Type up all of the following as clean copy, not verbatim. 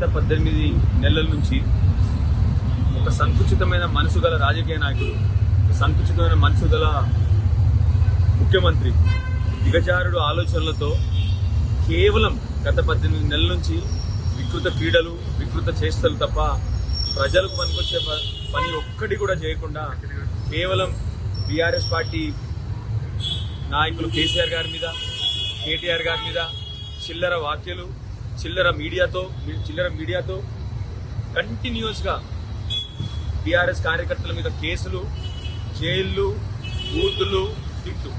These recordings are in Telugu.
గత 18 నెలల నుంచి ఒక సంకుచితమైన మనసు గల రాజకీయ నాయకుడు, సంకుచితమైన మనసు గల ముఖ్యమంత్రి దిగజారుడు ఆలోచనలతో కేవలం గత 18 నెలల నుంచి వికృత క్రీడలు, వికృత చేష్టలు తప్ప ప్రజలకు పనికొచ్చే పని ఒక్కటి కూడా చేయకుండా కేవలం బీఆర్ఎస్ పార్టీ నాయకులు కేసీఆర్ గారి మీద, కేటీఆర్ గారి మీద చిల్లర వ్యాఖ్యలు, చిల్లర మీడియాతో కంటిన్యూస్గా బీఆర్ఎస్ కార్యకర్తల మీద కేసులు, జైళ్లు, బూతులు, తిట్లు,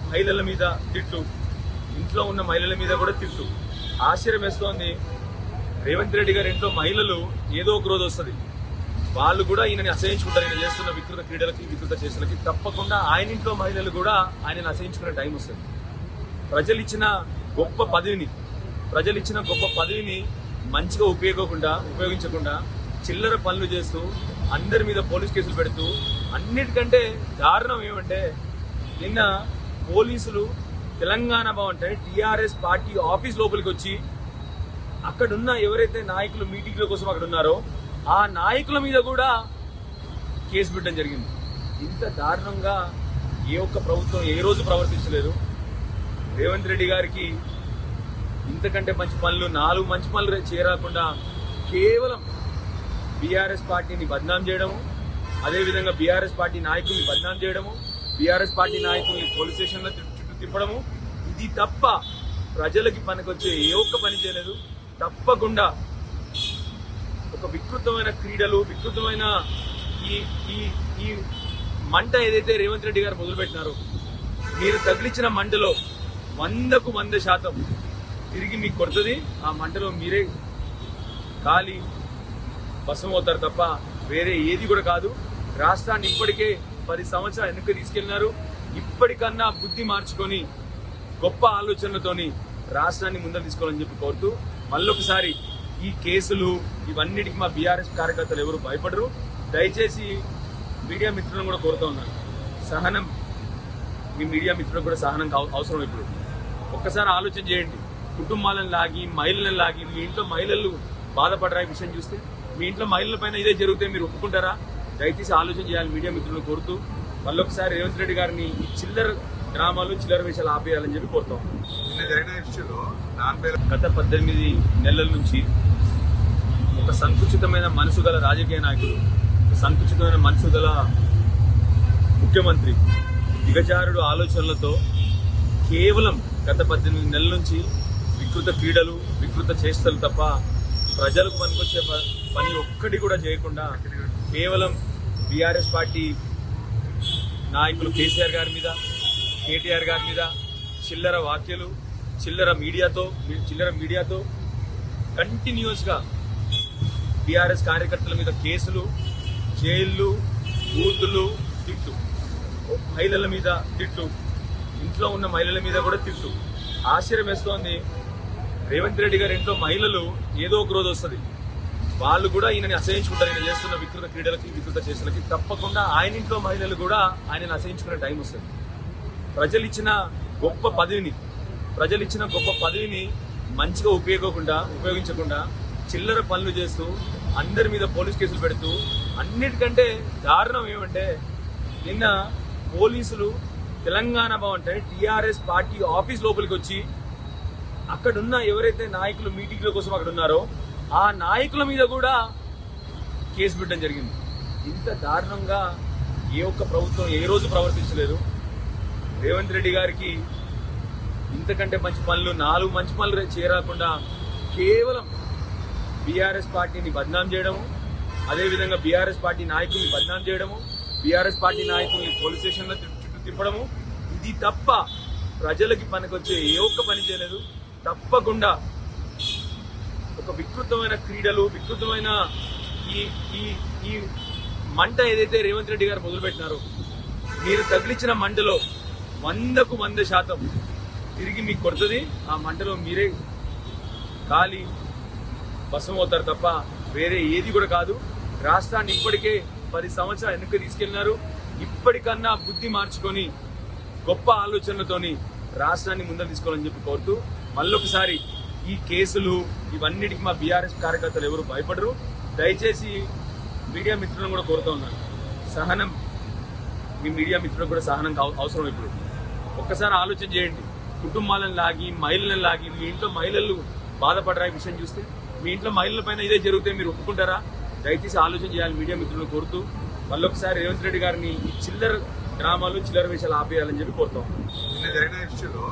మహిళల మీద తిట్లు, ఇంట్లో ఉన్న మహిళల మీద కూడా తిట్లు. ఆశ్చర్యం వేస్తోంది. రేవంత్ రెడ్డి గారి ఇంట్లో మహిళలు ఏదో ఒక రోజు వస్తుంది, వాళ్ళు కూడా ఈయనని అసహించుకుంటారు. ఈయన చేస్తున్న వికృత క్రీడలకి, వికృత చేష్టలకి తప్పకుండా ఆయన ఇంట్లో మహిళలు కూడా ఆయనను అసహించుకునే టైం వస్తుంది. ప్రజలు ఇచ్చిన గొప్ప పదవిని మంచిగా ఉపయోగించకుండా చిల్లర పనులు చేస్తూ అందరి మీద పోలీస్ కేసులు పెడుతూ, అన్నిటికంటే దారుణం ఏమంటే నిన్న పోలీసులు Telangana Bhavan TRS party office లోపలికి వచ్చి అక్కడున్న ఎవరైతే నాయకులు మీటింగ్ల కోసం అక్కడ ఉన్నారో ఆ నాయకుల మీద కూడా కేసు పెట్టడం జరిగింది. ఇంత దారుణంగా ఏ ఒక్క ప్రభుత్వం ఏ రోజు ప్రవర్తించలేదు. రేవంత్ రెడ్డి గారికి ఇంతకంటే మంచి పనులు, 4 మంచి పనులు చేయరాకుండా కేవలం బీఆర్ఎస్ పార్టీని బద్నాం చేయడము, అదేవిధంగా బీఆర్ఎస్ పార్టీ నాయకుల్ని బద్నాం చేయడము, బీఆర్ఎస్ పార్టీ నాయకుల్ని పోలీస్ స్టేషన్లో చుట్టూ తిప్పడము, ఇది తప్ప ప్రజలకి పనికొచ్చే ఏ ఒక్క పని చేయలేదు. తప్పకుండా ఒక వికృతమైన క్రీడలు, వికృతమైన ఈ మంట ఏదైతే రేవంత్ రెడ్డి గారు మొదలుపెట్టినారో, మీరు తగిలించిన మంటలో 100కు 100% తిరిగి మీకు కొడుతుంది. ఆ మంటలో మీరే కాలి భస్మం అవుతారు తప్ప వేరే ఏది కూడా కాదు. రాష్ట్రాన్ని ఇప్పటికే 10 సంవత్సరాలు వెనక్కి తీసుకెళ్లినారు. ఇప్పటికన్నా బుద్ధి మార్చుకొని గొప్ప ఆలోచనలతోని రాష్ట్రాన్ని ముందరు తీసుకోవాలని చెప్పి కోరుతూ, మళ్ళొకసారి ఈ కేసులు ఇవన్నిటికీ మా బీఆర్ఎస్ కార్యకర్తలు ఎవరు భయపడరు. దయచేసి మీడియా మిత్రులను కూడా కోరుతూ ఉన్నాను, సహనం, మీ మీడియా మిత్రులకు కూడా సహనం అవసరం. ఇప్పుడు ఒక్కసారి ఆలోచన చేయండి. కుటుంబాలను లాగి, మహిళలను లాగి, మీ ఇంట్లో మహిళలు బాధపడరా ఈ విషయం చూస్తే? మీ ఇంట్లో మహిళల పైన ఇదే జరిగితే మీరు ఒప్పుకుంటారా? దయచేసి ఆలోచన చేయాలి మీడియా మిత్రులను కోరుతూ, మళ్ళొకసారి రేవంత్ రెడ్డి గారిని ఈ చిల్లర డ్రామాలు, చిల్లర విషయాలు ఆపేయాలని చెప్పి కోరుతాం. గత 18 నెలల నుంచి ఒక సంకుచితమైన మనసు గల రాజకీయ నాయకుడు, సంకుచితమైన మనసు గల ముఖ్యమంత్రి దిగజారుడు ఆలోచనలతో కేవలం గత 18 నెలల నుంచి వికృత క్రీడలు, వికృత చేష్టలు తప్ప ప్రజలకు పనికొచ్చే పని ఒక్కటి కూడా చేయకుండా కేవలం బీఆర్ఎస్ పార్టీ నాయకులు కేసీఆర్ గారి మీద, కేటీఆర్ గారి మీద చిల్లర వ్యాఖ్యలు, చిల్లర మీడియాతో కంటిన్యూస్గా బీఆర్ఎస్ కార్యకర్తల మీద కేసులు, జైళ్లు, బూతులు, తిట్లు, మహిళల మీద తిట్లు, ఇంట్లో ఉన్న మహిళల మీద కూడా తిట్లు. ఆశ్చర్యం వేస్తోంది. రేవంత్ రెడ్డి గారి ఇంట్లో మహిళలు ఏదో ఒక రోజు వస్తుంది, వాళ్ళు కూడా ఈయనని అసహించుకుంటారు. ఈయన చేస్తున్న వికృత క్రీడలకి, వికృత చేష్టలకి తప్పకుండా ఆయన ఇంట్లో మహిళలు కూడా ఆయనను అసహించుకునే టైం వస్తుంది. ప్రజలు ఇచ్చిన గొప్ప పదవిని మంచిగా ఉపయోగించకుండా చిల్లర పనులు చేస్తూ అందరి మీద పోలీస్ కేసులు పెడుతూ, అన్నిటికంటే దారుణం ఏమంటే నిన్న పోలీసులు Telangana Bhavan TRS party office లోపలికి వచ్చి అక్కడున్న ఎవరైతే నాయకులు మీటింగ్ల కోసం అక్కడ ఉన్నారో ఆ నాయకుల మీద కూడా కేసు పెట్టడం జరిగింది. ఇంత దారుణంగా ఏ ఒక్క ప్రభుత్వం ఏ రోజు ప్రవర్తించలేదు. రేవంత్ రెడ్డి గారికి ఇంతకంటే మంచి పనులు, 4 మంచి పనులు చేయరాకుండా కేవలం బీఆర్ఎస్ పార్టీని బద్నాం చేయడము, అదేవిధంగా బీఆర్ఎస్ పార్టీ నాయకుల్ని బద్నాం చేయడము, బీఆర్ఎస్ పార్టీ నాయకుల్ని పోలీస్ స్టేషన్లో చుట్టూ తిప్పడము, ఇది తప్ప ప్రజలకి పనికొచ్చే ఏ ఒక్క పని చేయలేదు. తప్పకుండా ఒక వికృతమైన క్రీడలు, వికృతమైన ఈ మంట ఏదైతే రేవంత్ రెడ్డి గారు మొదలుపెట్టినారో, మీరు తగిలించిన మంటలో 100కు 100% తిరిగి మీకు కొడుతుంది. ఆ మంటలో మీరే కాలి భస్మం అవుతారు తప్ప వేరే ఏది కూడా కాదు. రాష్ట్రాన్ని ఇప్పటికే 10 సంవత్సరాలు వెనక్కి తీసుకెళ్లినారు. ఇప్పటికన్నా బుద్ధి మార్చుకొని గొప్ప ఆలోచనలతోని రాష్ట్రాన్ని ముందరు తీసుకోవాలని చెప్పి కోరుతూ, మళ్ళొకసారి ఈ కేసులు ఇవన్నిటికి మా బీఆర్ఎస్ కార్యకర్తలు ఎవరు భయపడరు. దయచేసి మీడియా మిత్రులను కూడా కోరుతూ ఉన్నాను, సహనం, మీ మీడియా మిత్రులకు కూడా సహనం అవసరం. ఇప్పుడు ఒక్కసారి ఆలోచన చేయండి. కుటుంబాలను లాగి, మహిళలను లాగి, మీ ఇంట్లో మహిళలు బాధపడరా ఈ విషయం చూస్తే? మీ ఇంట్లో మహిళల పైన ఇదే జరిగితే మీరు ఒప్పుకుంటారా? దయచేసి ఆలోచన చేయాలి మీడియా మిత్రులను కోరుతూ, మళ్ళొకసారి రేవంత్ రెడ్డి గారిని ఈ చిల్లర డ్రామాలు, చిల్లర విషయాలు ఆపేయాలని చెప్పి కోరుతాం. నిన్న జరిగిన ఇష్యూలో